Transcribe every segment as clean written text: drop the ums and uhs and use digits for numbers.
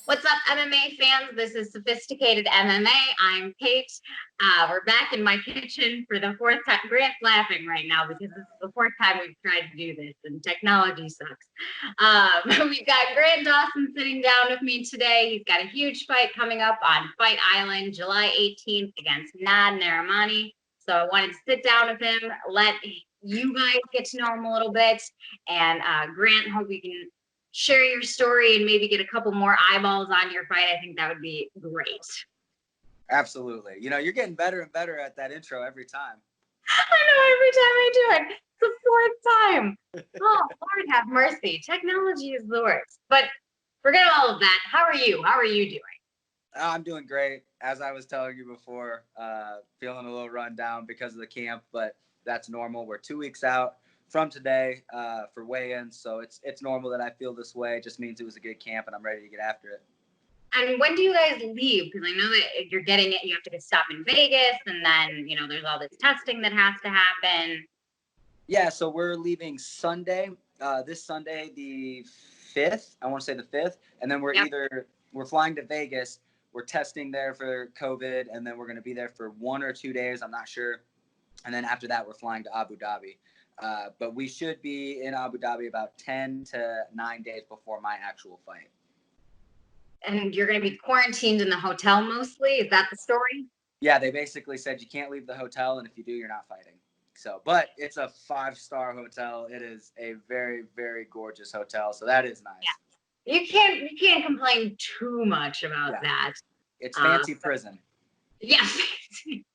What's up, MMA fans? This is Sophisticated MMA. I'm Kate. We're back in my kitchen for the fourth time. Grant's laughing right now because this is the fourth time we've tried to do this, and technology sucks. We've got Grant Dawson sitting down with me today. He's got a huge fight coming up on Fight Island, July 18th against Nad Narimani. So I wanted to sit down with him, let you guys get to know him a little bit, and Grant, hope we can share your story and maybe get a couple more eyeballs on your fight. I think that would be great. Absolutely. You know, you're getting better and better at that intro every time. I know, every time I do it. It's the fourth time. Oh, Lord have mercy. Technology is the worst. But forget all of that. How are you? How are you doing? I'm doing great. As I was telling you before, feeling a little run down because of the camp, but that's normal. We're 2 weeks out from today for weigh-ins, so it's normal that I feel this way. It just means it was a good camp, and I'm ready to get after it. And when do you guys leave? Because I know that you're getting it. You have to stop in Vegas, and then, you know, there's all this testing that has to happen. Yeah, so we're leaving Sunday, this Sunday, the 5th. I want to say the 5th. And then we're flying to Vegas. We're testing there for COVID, and then we're going to be there for 1 or 2 days. I'm not sure. And then after that, we're flying to Abu Dhabi. But we should be in Abu Dhabi about 10 to 9 days before my actual fight. And you're going to be quarantined in the hotel mostly? Is that the story? Yeah, they basically said you can't leave the hotel, and if you do, you're not fighting. So, but it's a 5-star hotel. It is a very, very gorgeous hotel. So that is nice. Yeah. You can't complain too much about that. It's fancy prison. Yes,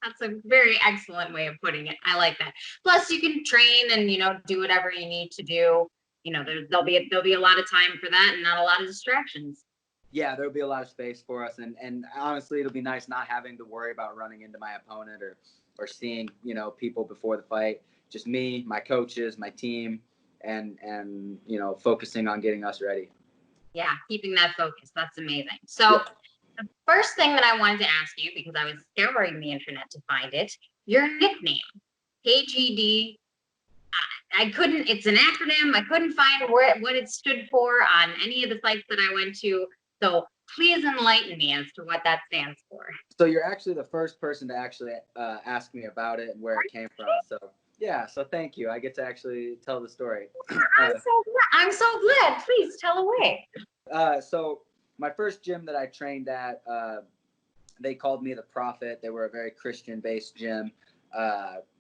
that's a very excellent way of putting it. I like that. Plus, you can train and, you know, do whatever you need to do. You know, there'll be a lot of time for that and not a lot of distractions. Yeah, there'll be a lot of space for us, and honestly, it'll be nice not having to worry about running into my opponent or seeing, you know, people before the fight. Just me, my coaches, my team, and you know, focusing on getting us ready. Yeah, keeping that focus. That's amazing. So the first thing that I wanted to ask you, because I was scouring the internet to find it, your nickname, KGD. I couldn't, it's an acronym. I couldn't find what it stood for on any of the sites that I went to. So please enlighten me as to what that stands for. So you're actually the first person to actually ask me about it and where it came from. So yeah, so thank you. I get to actually tell the story. I'm so glad. Please tell away. So my first gym that I trained at, they called me the Prophet. They were a very Christian-based gym.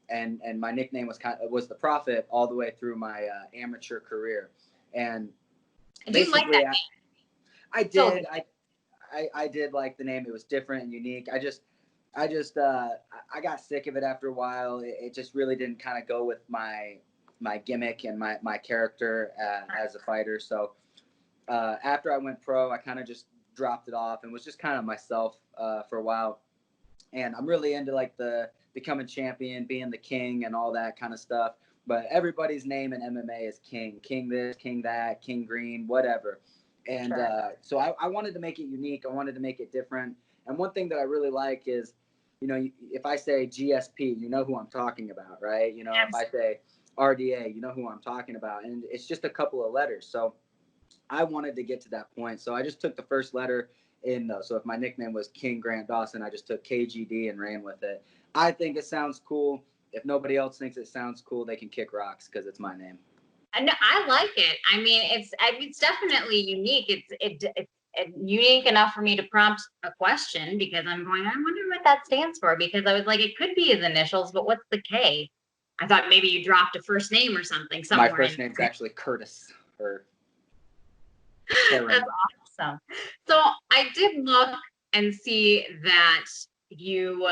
And my nickname was the Prophet all the way through my amateur career. And I do like that name. I did. I did like the name. It was different and unique. I got sick of it after a while. It just really didn't kind of go with my gimmick and my character as a fighter. So after I went pro, I kind of just dropped it off and was just kind of myself for a while. And I'm really into like the becoming champion, being the king and all that kind of stuff. But everybody's name in MMA is King. King this, King that, King Green, whatever. And so I wanted to make it unique. I wanted to make it different. And one thing that I really like is, you know, if I say GSP, you know who I'm talking about, right? You know, if I say RDA, you know who I'm talking about. And it's just a couple of letters. So I wanted to get to that point. So I just took the first letter in those. So if my nickname was King Grant Dawson, I just took KGD and ran with it. I think it sounds cool. If nobody else thinks it sounds cool, they can kick rocks because it's my name. No, I like it. I mean, it's definitely unique. It's unique enough for me to prompt a question because I'm going, I wonder what that stands for, because I was like, it could be his initials, but what's the K? I thought maybe you dropped a first name or something somewhere. My first name's actually Curtis. That's awesome. So I did look and see that you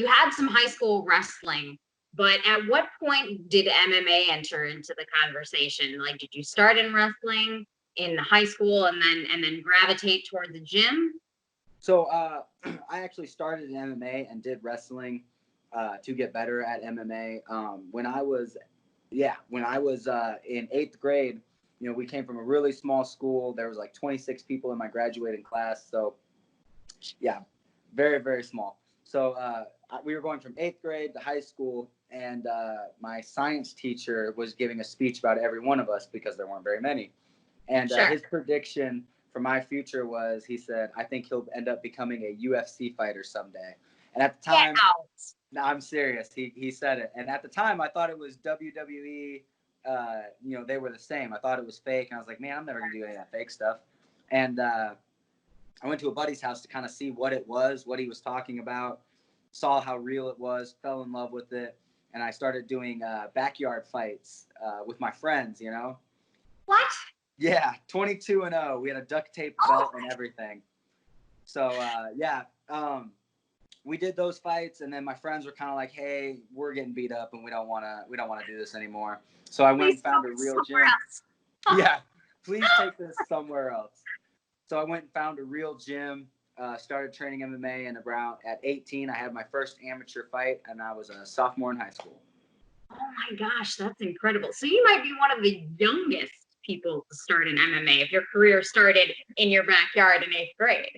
had some high school wrestling. But at what point did MMA enter into the conversation? Like, did you start in wrestling in high school and then gravitate toward the gym? So I actually started in MMA and did wrestling to get better at MMA. When I was in 8th grade, you know, we came from a really small school. There was like 26 people in my graduating class. So yeah, very, very small. So we were going from 8th grade to high school. and my science teacher was giving a speech about every one of us because there weren't very many. And Sure. his prediction for my future was, he said, I think he'll end up becoming a UFC fighter someday. And at the Get time, out. no, I'm serious. He said it. And at the time, I thought it was WWE. They were the same. I thought it was fake. And I was like, man, I'm never going to do any of that fake stuff. And I went to a buddy's house to kind of see what it was, what he was talking about, saw how real it was, fell in love with it. And I started doing backyard fights with my friends, you know? What? Yeah, 22-0. We had a duct tape belt and everything. So, we did those fights, and then my friends were kind of like, "Hey, we're getting beat up, and we don't want to do this anymore." So I went and found a real gym. Yeah, please take this somewhere else. So I went and found a real gym. Started training MMA, and around at 18, I had my first amateur fight, and I was a sophomore in high school. Oh my gosh, that's incredible. So you might be one of the youngest people to start in MMA if your career started in your backyard in 8th grade.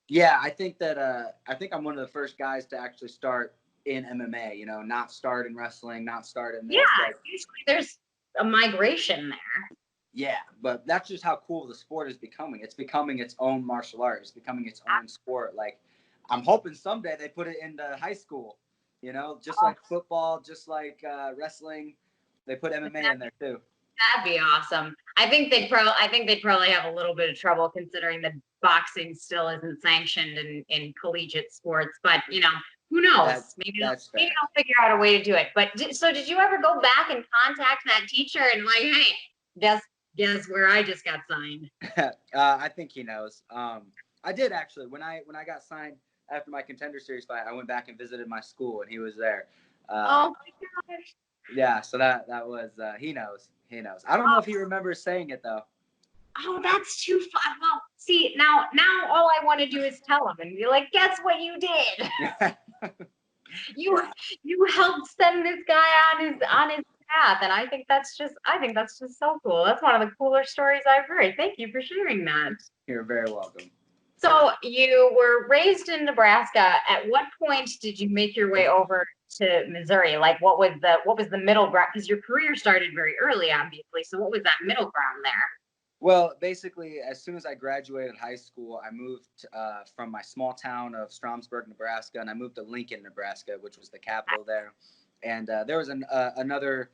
Yeah, I think I'm one of the first guys to actually start in MMA. You know, not start in wrestling, not start in this. Yeah, usually there's a migration there. Yeah, but that's just how cool the sport is becoming. It's becoming its own martial art. It's becoming its own sport. Like, I'm hoping someday they put it into high school. You know, just like football, just like wrestling, they put MMA in there too. That'd be awesome. I think they'd probably have a little bit of trouble considering that boxing still isn't sanctioned in collegiate sports. But who knows? Maybe they'll figure out a way to do it. But so did you ever go back and contact that teacher and like, hey, guess where I just got signed? I think he knows. I did actually. When I got signed after my Contender Series fight, I went back and visited my school, and he was there. Oh my gosh. Yeah, so that was he knows. He knows. I don't know if he remembers saying it though. Oh, that's too fun. Well, see, now all I want to do is tell him and be like, guess what you did? You helped send this guy on his path, and I think that's just so cool. That's one of the cooler stories I've heard. Thank you for sharing that. You're very welcome. So you were raised in Nebraska. At what point did you make your way over to Missouri? Like, what was the middle ground? Because your career started very early, obviously. So what was that middle ground there? Well, basically, as soon as I graduated high school, I moved from my small town of Stromsburg, Nebraska, and I moved to Lincoln, Nebraska, which was the capital there. And there was another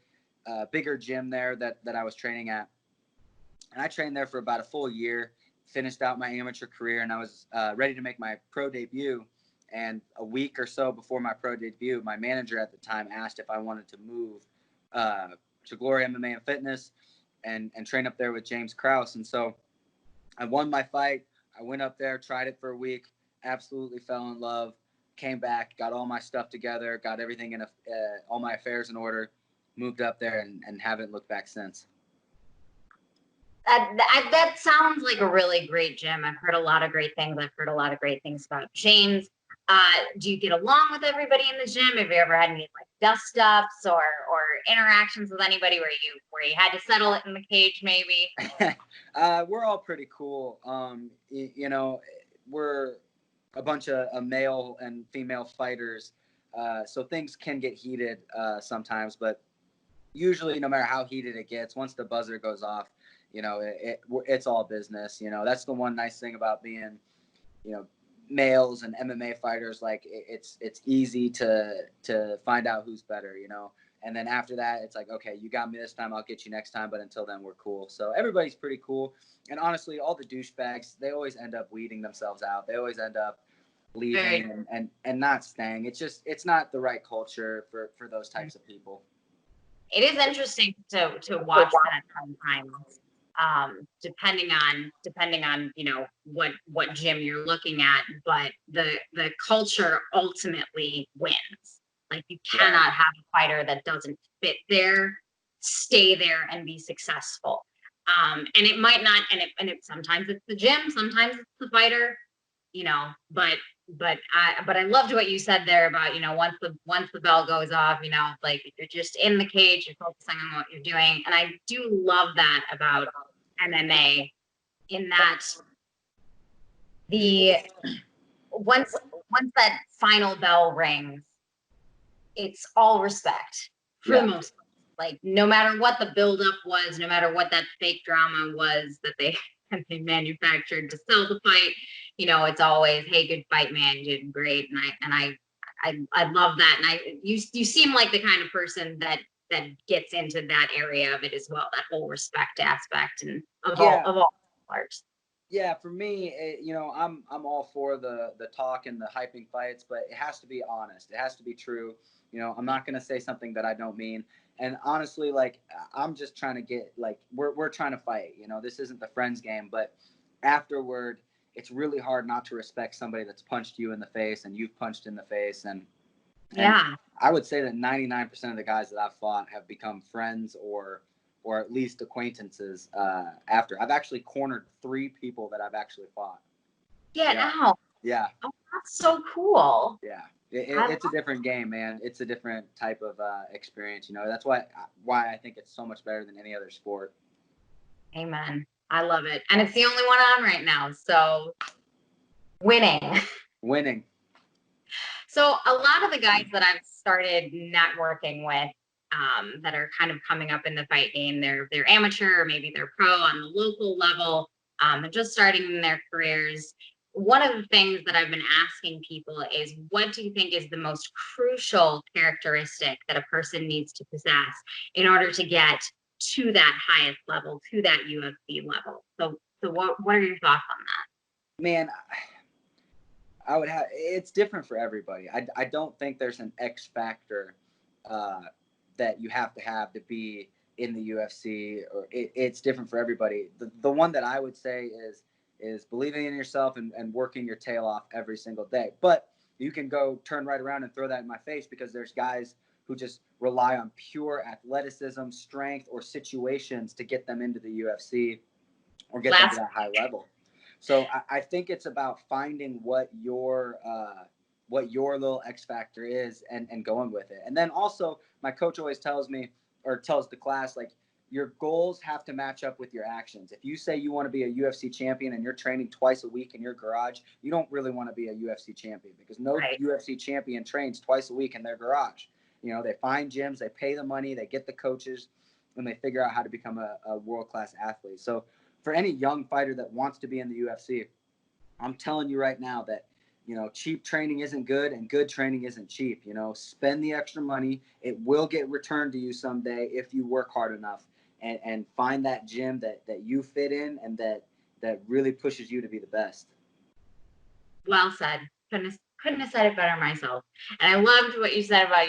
bigger gym there that I was training at. And I trained there for about a full year, finished out my amateur career, and I was ready to make my pro debut. And a week or so before my pro debut, my manager at the time asked if I wanted to move to Glory MMA and Fitness and train up there with James Krause. And so I won my fight. I went up there, tried it for a week, absolutely fell in love, came back, got all my stuff together, got everything in all my affairs in order, moved up there, and haven't looked back since. That sounds like a really great gym. I've heard a lot of great things. I've heard a lot of great things about James. Do you get along with everybody in the gym? Have you ever had any like dust ups or interactions with anybody where you had to settle it in the cage maybe? We're all pretty cool. We're a bunch of male and female fighters, so things can get heated sometimes. But usually, no matter how heated it gets, once the buzzer goes off, it's all business. That's the one nice thing about being, males and MMA fighters. Like it's easy to find out who's better, and then after that, it's like, okay, you got me this time, I'll get you next time. But until then, we're cool. So everybody's pretty cool. And honestly, all the douchebags, they always end up weeding themselves out. They always end up leaving and not staying. It's not the right culture for those types of people. It is interesting to watch that sometimes. Depending on what gym you're looking at, but the culture ultimately wins. Like you cannot have a fighter that doesn't fit there, stay there and be successful. And it might not, and it sometimes it's the gym, sometimes it's the fighter, but I loved what you said there about, once the bell goes off, like you're just in the cage, you're focusing on what you're doing. And I do love that about MMA, in that once that final bell rings, it's all respect for the Yeah. most part. Like no matter what the buildup was, no matter what that fake drama was that they that they manufactured to sell the fight, it's always, hey, good fight, man, you did great. And I love that. And you seem like the kind of person that gets into that area of it as well, that whole respect aspect and Yeah. of all parts. Yeah, for me, I'm all for the talk and the hyping fights, but it has to be honest. It has to be true. I'm not gonna say something that I don't mean. And honestly, like I'm just trying to get like we're trying to fight. This isn't the friends game, but afterward, it's really hard not to respect somebody that's punched you in the face and you've punched in the face. And Yeah. I would say that 99% of the guys that I've fought have become friends or at least acquaintances after. I've actually cornered 3 people that I've actually fought. Get Yeah. out. Yeah. Oh, that's so cool. Yeah. I It's a different game, man. It's a different type of experience. That's why I think it's so much better than any other sport. Amen. I love it. And it's the only one on right now. So winning. Winning. So a lot of the guys that I've started networking with that are kind of coming up in the fight game, they're amateur or maybe they're pro on the local level. They're just starting in their careers. One of the things that I've been asking people is, what do you think is the most crucial characteristic that a person needs to possess in order to get to that highest level, to that UFC level? So what are your thoughts on that? Man, I would have. It's different for everybody. I don't think there's an X factor uh, that you have to be in the UFC, or it's different for everybody. The one that I would say is believing in yourself and working your tail off every single day. But you can go turn right around and throw that in my face, because there's guys who just rely on pure athleticism, strength, or situations to get them into the UFC or get them to that high level. So I think it's about finding what your little X factor is and going with it. And then also, my coach always tells me, or tells the class, like, your goals have to match up with your actions. If you say you want to be a UFC champion and you're training twice a week in your garage, you don't really want to be a UFC champion, because no UFC champion trains twice a week in their garage. They find gyms, they pay the money, they get the coaches, and they figure out how to become a world-class athlete. So for any young fighter that wants to be in the UFC, I'm telling you right now that, cheap training isn't good and good training isn't cheap. Spend the extra money. It will get returned to you someday if you work hard enough and find that gym that you fit in and that really pushes you to be the best. Well said. Couldn't have said it better myself. And I loved what you said about,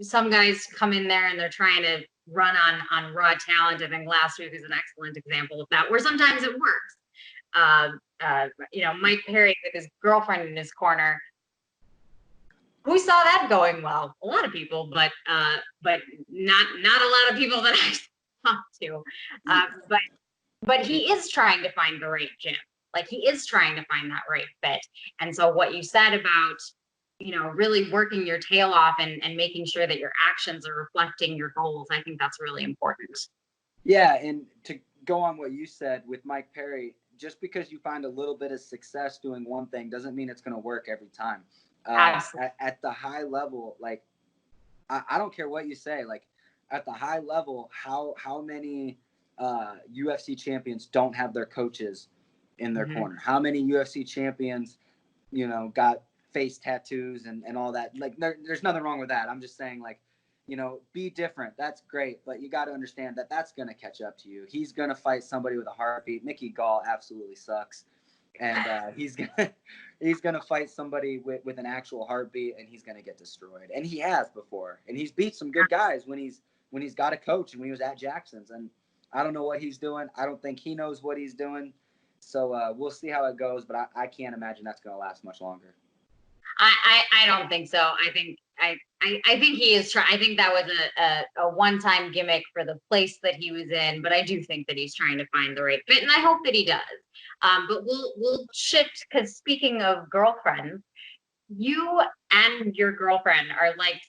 some guys come in there and they're trying to run on raw talent. I think last week was an excellent example of that, where sometimes it works. Mike Perry with his girlfriend in his corner. Who saw that going well? A lot of people, but not a lot of people that I talked to. But he is trying to find the right gym. Like, he is trying to find that right fit. And so what you said about, really working your tail off and making sure that your actions are reflecting your goals, I think that's really important. Yeah, and to go on what you said with Mike Perry, just because you find a little bit of success doing one thing doesn't mean it's going to work every time. At the high level, like, I don't care what you say, like, at the high level, how many UFC champions don't have their coaches in their corner? How many UFC champions, got face tattoos and all that? Like, there's nothing wrong with that. I'm just saying, like, be different. That's great, but you got to understand that that's going to catch up to you. He's going to fight somebody with a heartbeat. Mickey Gall absolutely sucks, and he's gonna fight somebody with an actual heartbeat, and he's gonna get destroyed. And he has before, and he's beat some good guys when he's got a coach and when he was at Jackson's. And I don't know what he's doing. I don't think he knows what he's doing. So we'll see how it goes, but I can't imagine that's gonna last much longer. I don't think so. I think he is trying. I think that was a one-time gimmick for the place that he was in, but I do think that he's trying to find the right fit, and I hope that he does. But we'll shift, because speaking of girlfriends, you and your girlfriend are like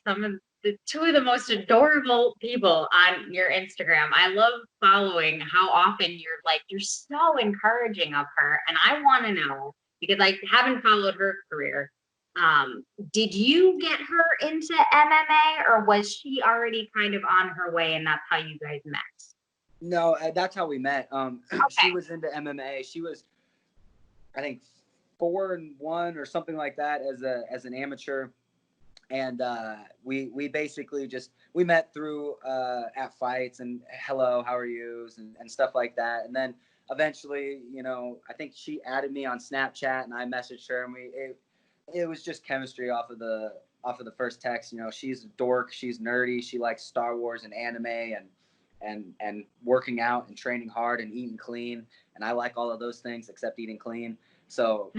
two of the most adorable people on your Instagram. I love following how often you're so encouraging of her, and I want to know, because I haven't followed her career. Did you get her into MMA, or was she already kind of on her way and that's how you guys met? No, that's how we met. She Okay. was into MMA. She was, I think, 4-1 or something like that as an amateur, and we basically just we met through at fights and hello, how are yous and stuff like that, and then eventually, I think she added me on Snapchat and I messaged her, and it was just chemistry off of the first text. She's a dork, she's nerdy, she likes Star Wars and anime and working out and training hard and eating clean, and I like all of those things except eating clean. So,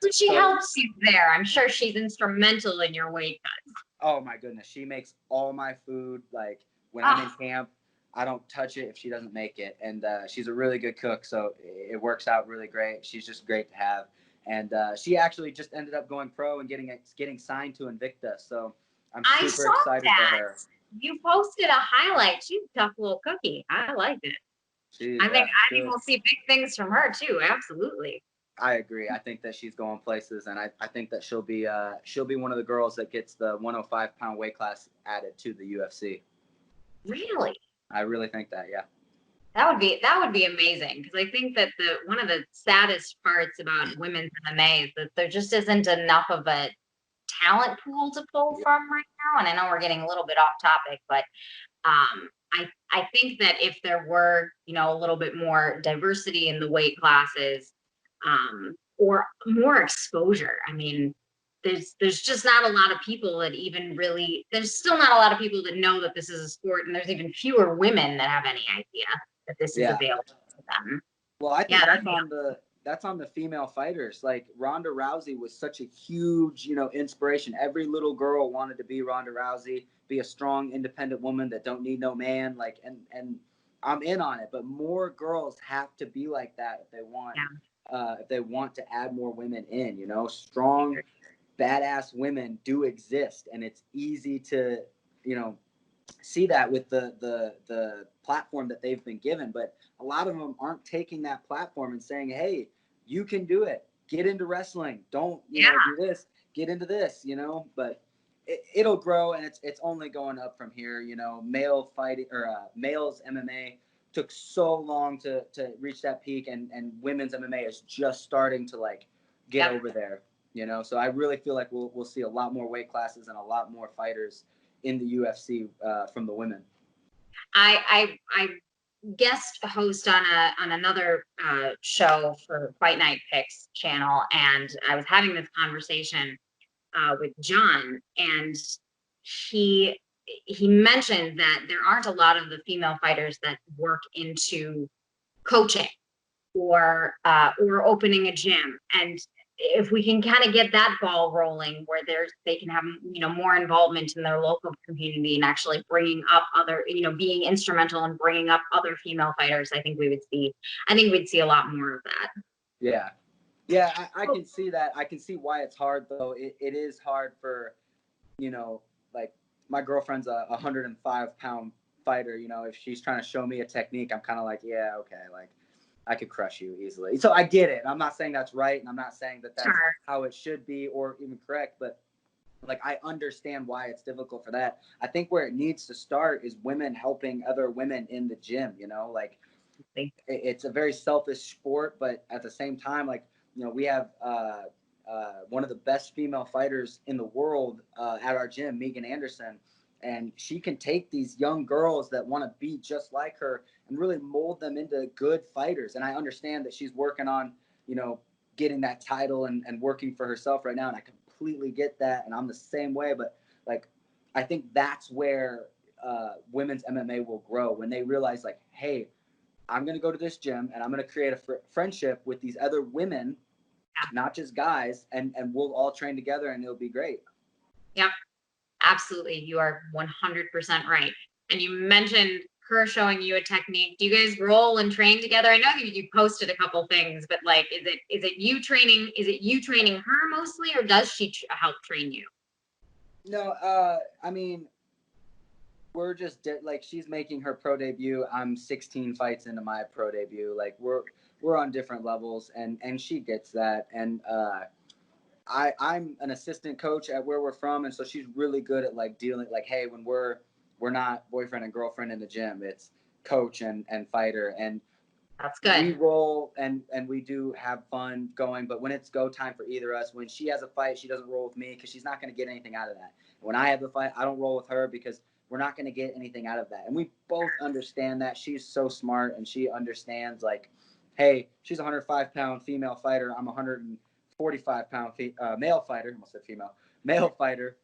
So she so, helps you there. I'm sure she's instrumental in your weight cut. oh my goodness, she makes all my food. Like when I'm in Ah, camp, I don't touch it if she doesn't make it. And she's a really good cook, so it works out really great. She's just great to have. And she actually just ended up going pro and getting signed to Invicta. So I'm I super saw excited for that. her. You posted a highlight. She's a tough little cookie. I liked it. She, I yeah, think we'll see big things from her too. Absolutely. I agree. I think that she's going places, and I think that she'll be one of the girls that gets the 105-pound weight class added to the UFC. Really? I really think that, yeah. That would be amazing, because I think that the one of the saddest parts about women's MMA is that there just isn't enough of a talent pool to pull from right now. And I know we're getting a little bit off topic, but I think that if there were, a little bit more diversity in the weight classes, or more exposure. I mean, there's just not a lot of people that even really, there's still not a lot of people that know that this is a sport, and there's even fewer women that have any idea that this is Yeah. available to them. Well, I Yeah, think that's on the female fighters. Like Ronda Rousey was such a huge, inspiration. Every little girl wanted to be Ronda Rousey, be a strong, independent woman that don't need no man. Like, and I'm in on it. But more girls have to be like that if they want to add more women in. Strong, badass women do exist, and it's easy to, you know, see that with the platform that they've been given, but a lot of them aren't taking that platform and saying, hey, you can do it, get into wrestling, don't yeah, do this, get into this, but it'll grow, and it's only going up from here. Male fighting, or males MMA took so long to reach that peak, and women's MMA is just starting to like get yep. over there. So I really feel like we'll see a lot more weight classes and a lot more fighters in the UFC from the women. I guest host on another show for Fight Night Picks channel, and I was having this conversation with John, and he he mentioned that there aren't a lot of the female fighters that work into coaching or opening a gym. And if we can kind of get that ball rolling, where they can have more involvement in their local community and actually bringing up other, being instrumental in bringing up other female fighters, I think we'd see a lot more of that. Yeah. Yeah, I can see that. I can see why it's hard, though. It is hard for, like my girlfriend's a 105-pound fighter. If she's trying to show me a technique, I'm kind of like, yeah, okay, like I could crush you easily. So I get it. I'm not saying that's right, and I'm not saying that that's Sure. how it should be or even correct, but like I understand why it's difficult for that. I think where it needs to start is women helping other women in the gym. Like it's a very selfish sport, but at the same time, like we have one of the best female fighters in the world at our gym, Megan Anderson, and she can take these young girls that want to be just like her and really mold them into good fighters. And I understand that she's working on getting that title and working for herself right now, and I completely get that, and I'm the same way. But like I think that's where women's MMA will grow, when they realize like, hey, I'm going to go to this gym and I'm going to create a friendship with these other women, not just guys, and we'll all train together and it'll be great. Yep, absolutely. You are 100% right. And you mentioned her showing you a technique. Do you guys roll and train together? I know you posted a couple things, but like, is it you training her mostly, or does she help train you? No, I mean, we're just like, she's making her pro debut. I'm 16 fights into my pro debut. Like we're on different levels, and she gets that. And I'm an assistant coach at where we're from, and so she's really good at like dealing, like, hey, when we're not boyfriend and girlfriend in the gym, it's coach and fighter, and That's we good. roll and we do have fun going. But when it's go time for either of us, when she has a fight, she doesn't roll with me because she's not going to get anything out of that. When I have the fight, I don't roll with her because we're not going to get anything out of that. And we both understand that. She's so smart, and she understands, like, hey, she's a 105-pound female fighter. I'm a 145-pound male fighter. I almost said female. Male fighter.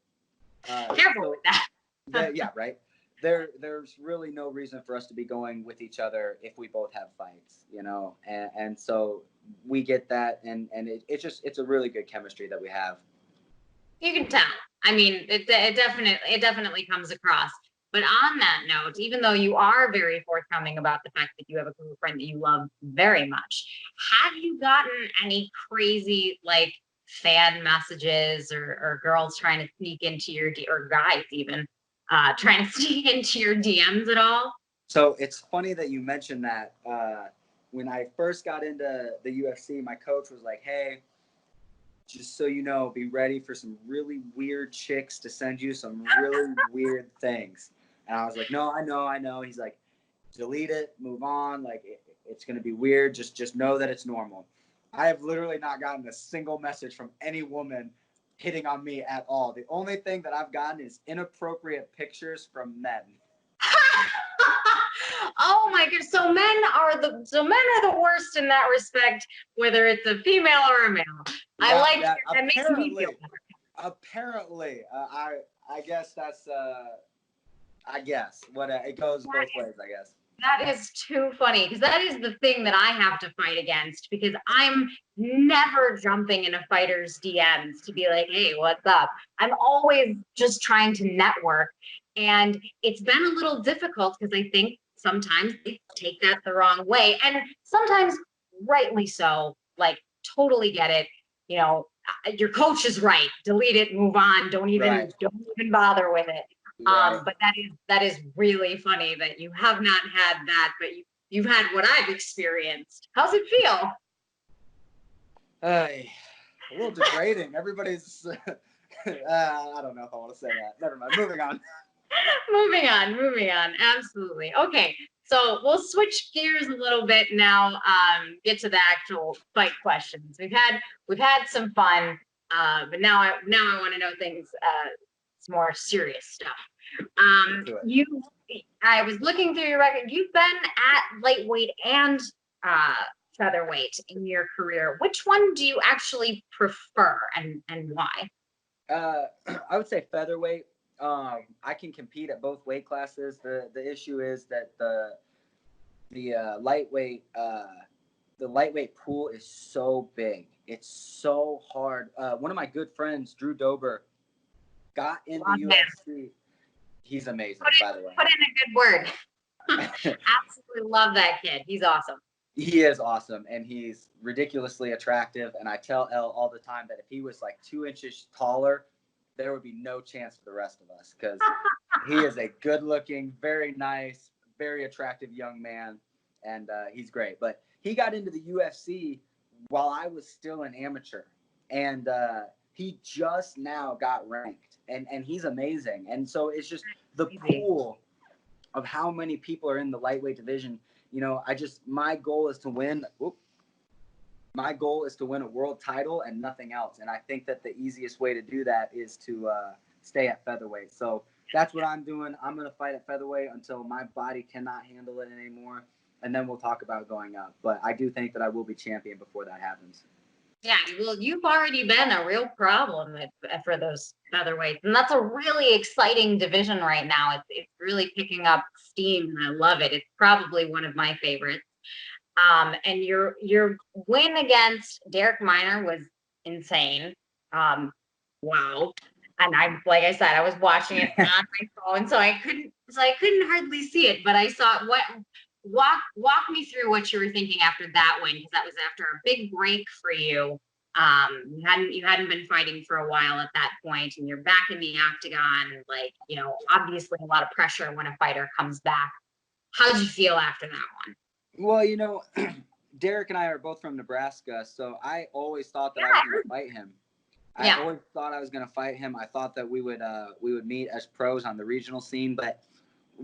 Careful So with that. yeah, right. There's really no reason for us to be going with each other if we both have fights, you know, and so we get that, and it's a really good chemistry that we have. You can tell. I mean, it definitely comes across. But on that note, even though you are very forthcoming about the fact that you have a girlfriend that you love very much, have you gotten any crazy like fan messages or girls trying to sneak into your or guys even trying to sneak into your DMs at all? So it's funny that you mentioned that. When I first got into the UFC, my coach was like, hey, just so you know, be ready for some really weird chicks to send you some really weird things. And I was like, no, I know. He's like, delete it, move on. Like, it's going to be weird. Just know that it's normal. I have literally not gotten a single message from any woman hitting on me at all. The only thing that I've gotten is inappropriate pictures from men. Oh my goodness. So men are the worst in that respect, whether it's a female or a male. I Yeah, like yeah. that makes me feel better. Apparently, I guess that's I guess what it goes both ways. I guess. That is too funny because that is the thing that I have to fight against because I'm never jumping in a fighter's DMs to be like, hey, what's up? I'm always just trying to network. And it's been a little difficult because I think sometimes they take that the wrong way. And sometimes rightly so, like totally get it. You know, your coach is right. Delete it, move on. Right. Don't even bother with it. Right. But that is really funny that you have not had that, but you've had what I've experienced. How's it feel? A little degrading. Everybody's. I don't know if I want to say that. Never mind. Moving on. Moving on. Absolutely. Okay, so we'll switch gears a little bit now. Get to the actual fight questions. We've had some fun, but now I want to know things. It's more serious stuff. To it. You, I was looking through your record. You've been at lightweight and uh, featherweight in your career. Which one do you actually prefer, and why? I would say featherweight. I can compete at both weight classes. The issue is that the lightweight the lightweight pool is so big. It's so hard. One of my good friends, Drew Dober, got in the Love him. UFC. He's amazing, by the way. Put in a good word. Absolutely love that kid. He's awesome. He is awesome, and he's ridiculously attractive. And I tell Elle all the time that if he was like 2 inches taller, there would be no chance for the rest of us because he is a good-looking, very nice, very attractive young man, and he's great. But he got into the UFC while I was still an amateur, and he just now got ranked, and he's amazing. And so it's just the pool of how many people are in the lightweight division. You know, my goal is to win. My goal is to win a world title and nothing else. And I think that the easiest way to do that is to stay at featherweight. So that's what I'm doing. I'm going to fight at featherweight until my body cannot handle it anymore. And then we'll talk about going up. But I do think that I will be champion before that happens. Yeah, well, you've already been a real problem for those featherweights, and that's a really exciting division right now. It's really picking up steam, and I love it. It's probably one of my favorites. And your win against Derek Miner was insane. Wow. And like I said, I was watching it on my phone, so I couldn't hardly see it, but I saw what walk me through what you were thinking after that win, because that was after a big break for you. You hadn't been fighting for a while at that point, and you're back in the octagon, and like, you know, obviously a lot of pressure when a fighter comes back. How did you feel after that one? Well, you know, Derek and I are both from Nebraska, so I always thought that I was going to fight him. I always thought I was going to fight him. I thought that we would meet as pros on the regional scene, but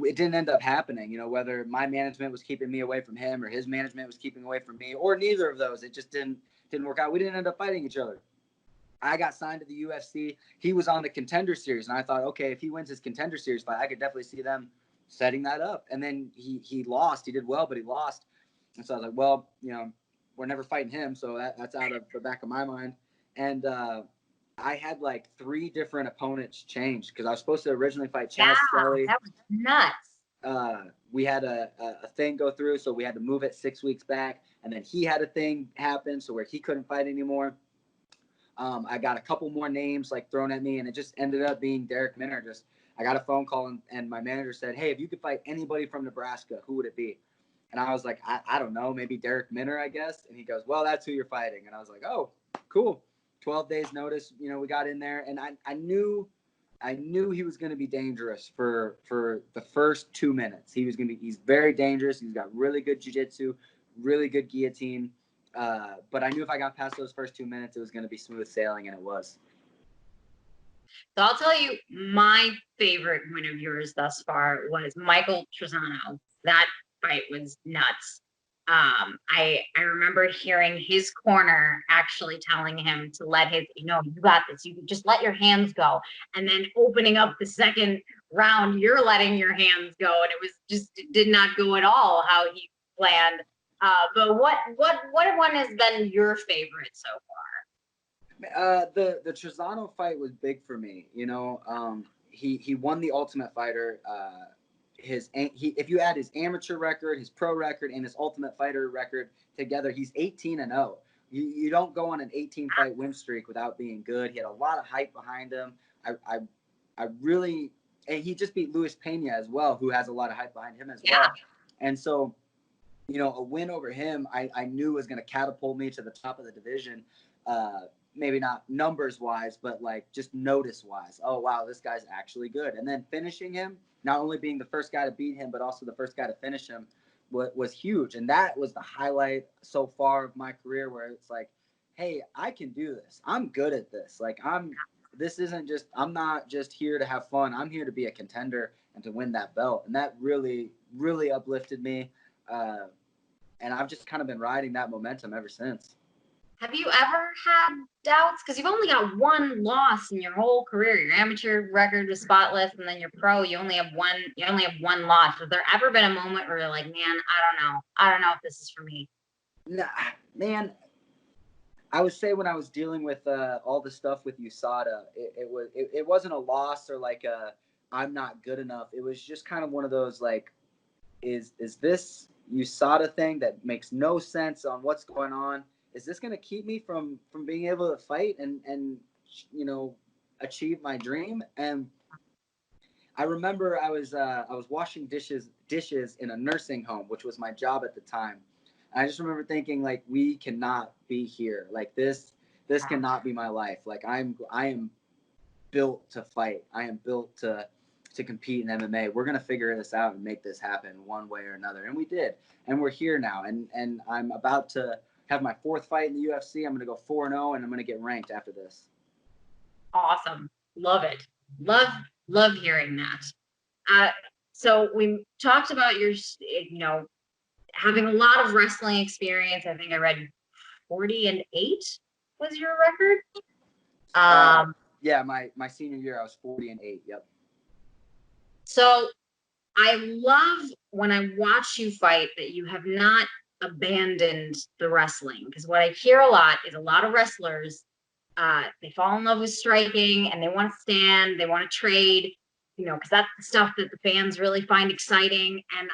it didn't end up happening. You know, whether my management was keeping me away from him or his management was keeping away from me, or neither of those. It just didn't work out. We didn't end up fighting each other. I got signed to the UFC. He was on the Contender Series, and I thought, okay, if he wins his Contender Series fight, I could definitely see them setting that up. And then he lost. He did well, but he lost. And so I was like, well, you know, we're never fighting him, so that's out of the back of my mind. And I had like 3 different opponents change because I was supposed to originally fight Chaz Skelly. That was nuts. We had a thing go through, so we had to move it 6 weeks back, and then he had a thing happen, so where he couldn't fight anymore. I got a couple more names like thrown at me, and it just ended up being Derek Minner. I got a phone call, and my manager said, "Hey, if you could fight anybody from Nebraska, who would it be?" And I was like, I don't know, maybe Derek Minner, I guess. And he goes, "Well, that's who you're fighting." And I was like, "Oh, cool." 12 days notice, you know, we got in there, and I knew he was going to be dangerous for the first 2 minutes. He's very dangerous. He's got really good jiu-jitsu, really good guillotine. But I knew if I got past those first 2 minutes, it was going to be smooth sailing, and it was. So I'll tell you, my favorite win of yours thus far was Michael Trezano. That fight was nuts. I remember hearing his corner actually telling him to let his, you got this. You just let your hands go. And then opening up the second round, you're letting your hands go, and it did not go at all how he planned. But what one has been your favorite so far? The Trezano fight was big for me. You know, he won the Ultimate Fighter. If you add his amateur record, his pro record, and his Ultimate Fighter record together, he's 18-0. You don't go on an 18 fight win streak without being good. He had a lot of hype behind him. I really, and he just beat Luis Pena as well, who has a lot of hype behind him as well. And so, you know, a win over him, I knew was going to catapult me to the top of the division. Maybe not numbers wise, but like just notice wise. Oh, wow, this guy's actually good. And then finishing him, not only being the first guy to beat him, but also the first guy to finish him was huge. And that was the highlight so far of my career, where it's like, hey, I can do this. I'm good at this. Like I'm not just here to have fun. I'm here to be a contender and to win that belt. And that really, really uplifted me. And I've just kind of been riding that momentum ever since. Have you ever had doubts? Because you've only got 1 loss in your whole career. Your amateur record was spotless, and then your pro, you only have one loss. Has there ever been a moment where you're like, man, I don't know if this is for me? Nah, man. I would say when I was dealing with all the stuff with USADA, it wasn't a loss or like I'm not good enough. It was just kind of one of those like, is this USADA thing that makes no sense on what's going on? Is this going to keep me from being able to fight and you know, achieve my dream? And I remember I was washing dishes in a nursing home, which was my job at the time. And I just remember thinking, like, we cannot be here. Like this cannot be my life. Like I am built to fight. I am built to compete in MMA. We're going to figure this out and make this happen one way or another. And we did. And we're here now. And I'm about to have my 4th fight in the UFC. I'm going to go 4-0, and I'm going to get ranked after this. Awesome. Love it. Love hearing that. So we talked about your, having a lot of wrestling experience. I think I read 40-8 was your record. Yeah, my senior year, I was 40-8. Yep. So I love when I watch you fight that you have not abandoned the wrestling, because what I hear a lot is a lot of wrestlers, they fall in love with striking and they want to stand, they want to trade, because that's the stuff that the fans really find exciting. And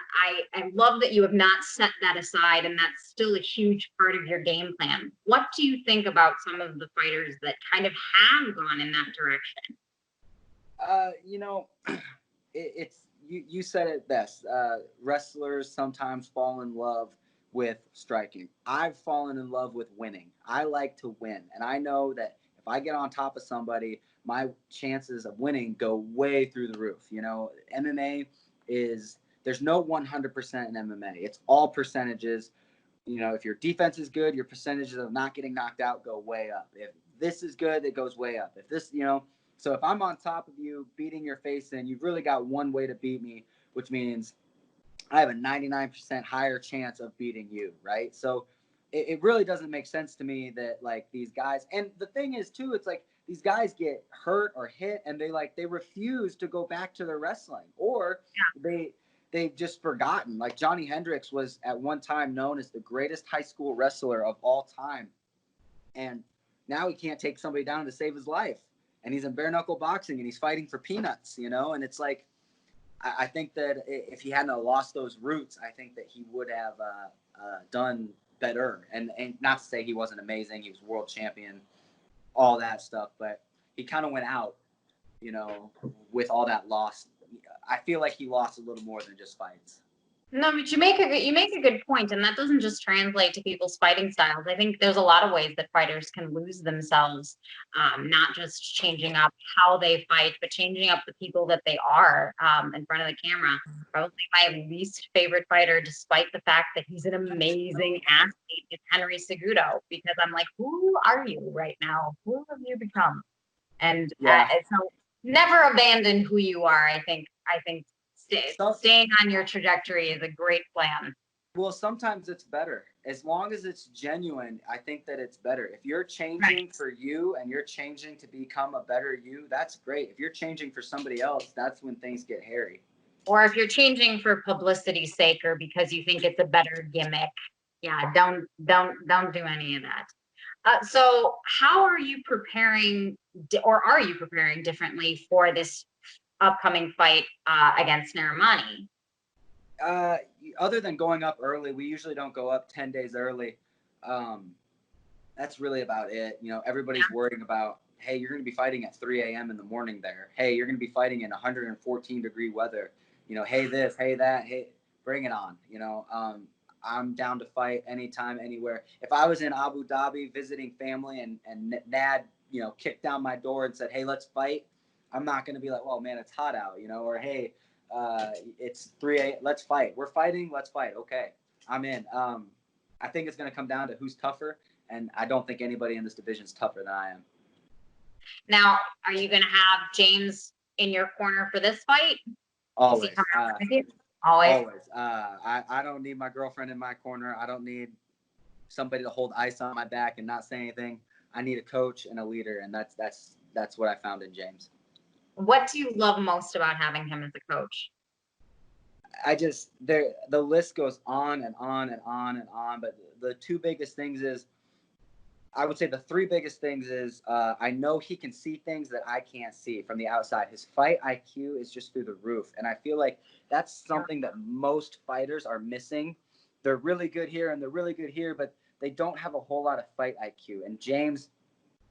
I love that you have not set that aside, and that's still a huge part of your game plan. What do you think about some of the fighters that kind of have gone in that direction? You said it best. Wrestlers sometimes fall in love with striking. I've fallen in love with winning. I like to win. And I know that if I get on top of somebody, my chances of winning go way through the roof. MMA there's no 100% in MMA. It's all percentages. If your defense is good, your percentages of not getting knocked out go way up. If this is good, it goes way up. If this, so if I'm on top of you, beating your face in, you've really got one way to beat me, which means I have a 99% higher chance of beating you, right? So it really doesn't make sense to me that like these guys, and the thing is too, it's like these guys get hurt or hit and they refuse to go back to their wrestling, or they've just forgotten. Like Johnny Hendricks was at one time known as the greatest high school wrestler of all time, and now he can't take somebody down to save his life, and he's in bare knuckle boxing and he's fighting for peanuts, and it's like I think that if he hadn't lost those roots, I think that he would have done better. And not to say he wasn't amazing, he was world champion, all that stuff, but he kind of went out, with all that loss. I feel like he lost a little more than just fights. No, but you make a good point, and that doesn't just translate to people's fighting styles. I think there's a lot of ways that fighters can lose themselves, not just changing up how they fight, but changing up the people that they are in front of the camera. Probably my least favorite fighter, despite the fact that he's an amazing athlete, is Henry Cejudo, because I'm like, who are you right now? Who have you become? And Yeah. so never abandon who you are. I think So, staying on your trajectory is a great plan. well, sometimes it's better. As long as it's genuine, I think that it's better. If you're changing Right. for you and you're changing to become a better you, that's great. If you're changing for somebody else, that's when things get hairy. Or if you're changing for publicity's sake or because you think it's a better gimmick, yeah, don't do any of that. So how are you preparing, or are you preparing differently for this upcoming fight against Narimani? Uh, Other than going up early, we usually don't go up 10 days early. Um, that's really about it. Everybody's worrying about, hey, you're going to be fighting at 3 a.m. in the morning there. Hey, you're going to be fighting in 114-degree weather. Hey, this, hey, that, hey, bring it on. I'm down to fight anytime, anywhere. If I was in Abu Dhabi visiting family and Nad, kicked down my door and said, hey, let's fight, I'm not going to be like, well, man, it's hot out, or hey, it's 3 a.m. Let's fight. We're fighting. Let's fight. Okay, I'm in. I think it's going to come down to who's tougher, and I don't think anybody in this division is tougher than I am. Now, are you going to have James in your corner for this fight? Always. Is he coming out with you? Always. Always. I don't need my girlfriend in my corner. I don't need somebody to hold ice on my back and not say anything. I need a coach and a leader, and that's what I found in James. What do you love most about having him as a coach? The list goes on and on and on and on, but the two biggest things is, I would say the three biggest things is I know he can see things that I can't see from the outside. His fight IQ is just through the roof. And I feel like that's something that most fighters are missing. They're really good here and they're really good here, but they don't have a whole lot of fight IQ. And James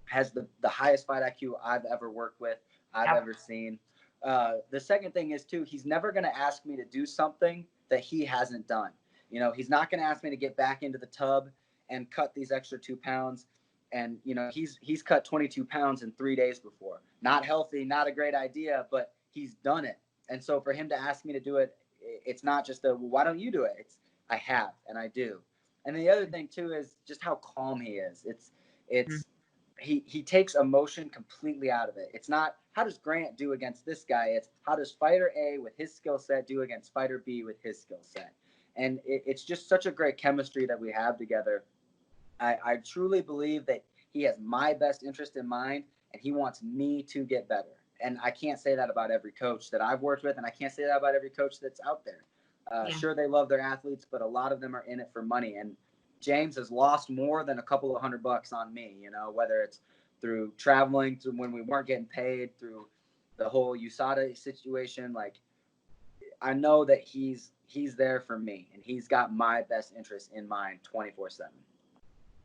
has the highest fight IQ I've ever worked with, I've ever seen. The second thing is, too, he's never going to ask me to do something that he hasn't done. He's not going to ask me to get back into the tub and cut these extra 2 pounds. And, he's cut 22 pounds in 3 days before. Not healthy, not a great idea, but he's done it. And so for him to ask me to do it, it's not just well, why don't you do it? It's I have, and I do. And the other thing, too, is just how calm he is. He takes emotion completely out of it. It's not, how does Grant do against this guy? It's, how does fighter A with his skill set do against fighter B with his skill set? And it's just such a great chemistry that we have together. I truly believe that he has my best interest in mind, and he wants me to get better. And I can't say that about every coach that I've worked with, and I can't say that about every coach that's out there. Sure, they love their athletes, but a lot of them are in it for money. And James has lost more than a couple of $100 on me, whether it's through traveling, through when we weren't getting paid, through the whole USADA situation. Like, I know that he's there for me, and he's got my best interest in mind 24/7.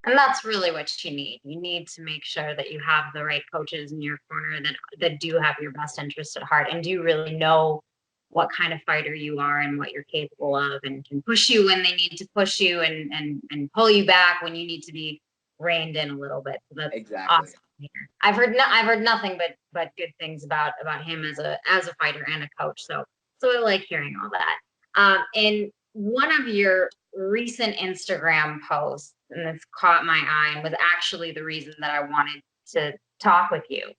And that's really what you need. You need to make sure that you have the right coaches in your corner that do have your best interest at heart and do really know what kind of fighter you are and what you're capable of, and can push you when they need to push you, and pull you back when you need to be reined in a little bit. So that's Exactly. awesome to hear. I've heard nothing but good things about him as a fighter and a coach. So I like hearing all that. In one of your recent Instagram posts, and this caught my eye and was actually the reason that I wanted to talk with you.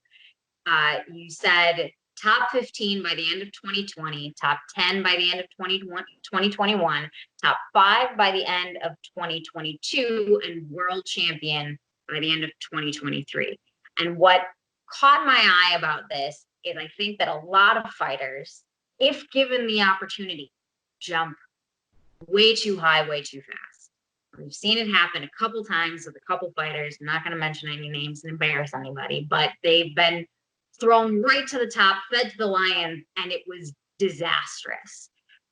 You said top 15 by the end of 2020, top 10 by the end of 2021, top 5 by the end of 2022, and world champion by the end of 2023. And what caught my eye about this is I think that a lot of fighters, if given the opportunity, jump way too high, way too fast. We've seen it happen a couple times with a couple fighters. I'm not going to mention any names and embarrass anybody, but they've been thrown right to the top, fed to the lions, and it was disastrous.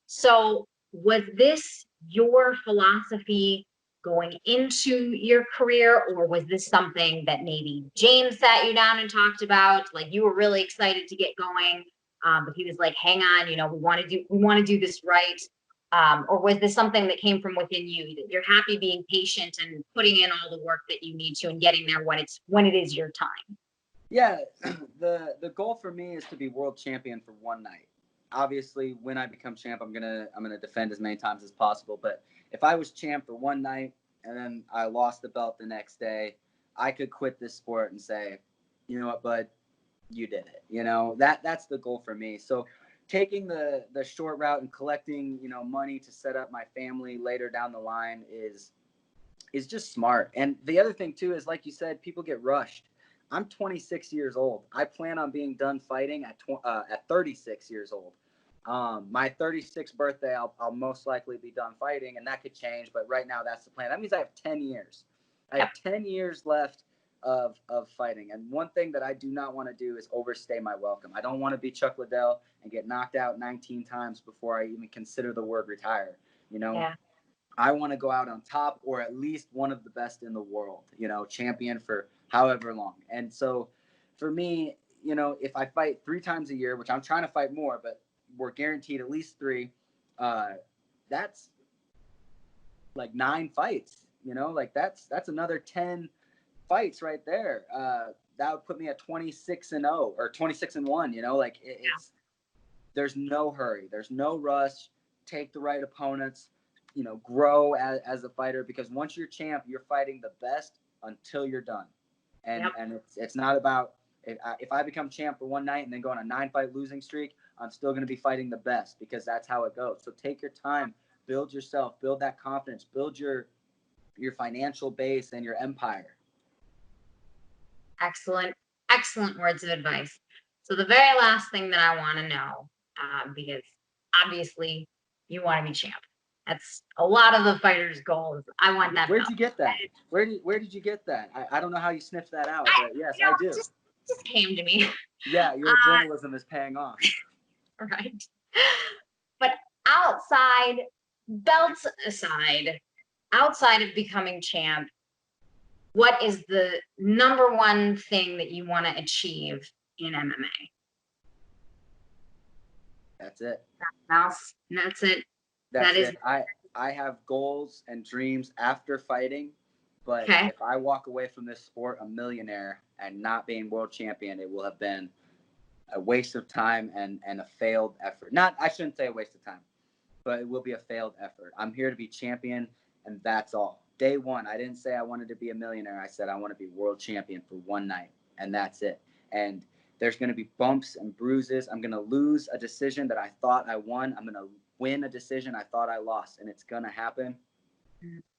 So, was this your philosophy going into your career, or was this something that maybe James sat you down and talked about? Like you were really excited to get going, but he was like, "Hang on, we want to do this right." Or was this something that came from within you, that you're happy being patient and putting in all the work that you need to and getting there when it is your time? Yeah, the goal for me is to be world champion for one night. Obviously, when I become champ, I'm gonna defend as many times as possible. But if I was champ for one night and then I lost the belt the next day, I could quit this sport and say, you know what, bud, you did it. That's the goal for me. So taking the short route and collecting money to set up my family later down the line is just smart. And the other thing too is, like you said, people get rushed. I'm 26 years old. I plan on being done fighting at 36 years old. My 36th birthday, I'll most likely be done fighting, and that could change. But right now, that's the plan. That means I have 10 years. I have 10 years left of fighting. And one thing that I do not want to do is overstay my welcome. I don't want to be Chuck Liddell and get knocked out 19 times before I even consider the word retire. Yeah. I want to go out on top, or at least one of the best in the world, champion for however long. And so for me, if I fight 3 times a year, which I'm trying to fight more, but we're guaranteed at least 3, that's like 9 fights, like that's another 10 fights right there. That would put me at 26-0 or 26-1, like it's, there's no hurry. There's no rush. Take the right opponents, grow as a fighter, because once you're champ, you're fighting the best until you're done. And it's not about, if I become champ for one night and then go on a 9-fight losing streak, I'm still going to be fighting the best, because that's how it goes. So take your time, build yourself, build that confidence, build your financial base and your empire. Excellent, excellent words of advice. So the very last thing that I want to know, because obviously you want to be champ. That's a lot of the fighters' goals. I want that. Where'd you get that? Where did you get that? I don't know how you sniffed that out, but yes, I do. Just came to me. Yeah, your journalism is paying off. Right. But belts aside, outside of becoming champ, what is the number one thing that you want to achieve in MMA? That's it. That's it. That's it. I have goals and dreams after fighting, but if I walk away from this sport a millionaire and not being world champion, it will have been a waste of time and a failed effort. I shouldn't say a waste of time, but it will be a failed effort. I'm here to be champion, and that's all. Day one, I didn't say I wanted to be a millionaire. I said I want to be world champion for one night, and that's it. And there's going to be bumps and bruises. I'm going to lose a decision that I thought I won. I'm going to win a decision I thought I lost, and it's going to happen.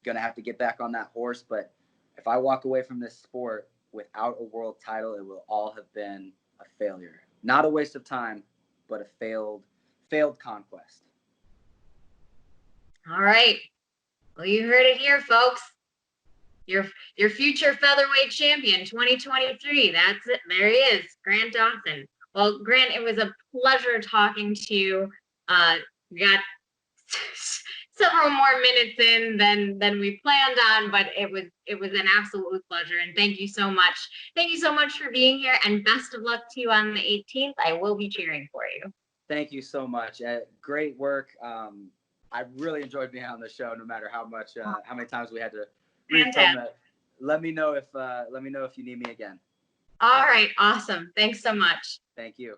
Going to have to get back on that horse. But if I walk away from this sport without a world title, it will all have been a failure. Not a waste of time, but a failed conquest. All right. Well, you heard it here, folks. Your future featherweight champion 2023. That's it. There he is, Grant Dawson. Well, Grant, it was a pleasure talking to you. We got several more minutes in than we planned on, but it was an absolute pleasure. And thank you so much. Thank you so much for being here, and best of luck to you on the 18th. I will be cheering for you. Thank you so much. Great work. I really enjoyed being on the show, no matter how many times we had to refilm it. Let me know if you need me again. All right, awesome. Thanks so much. Thank you.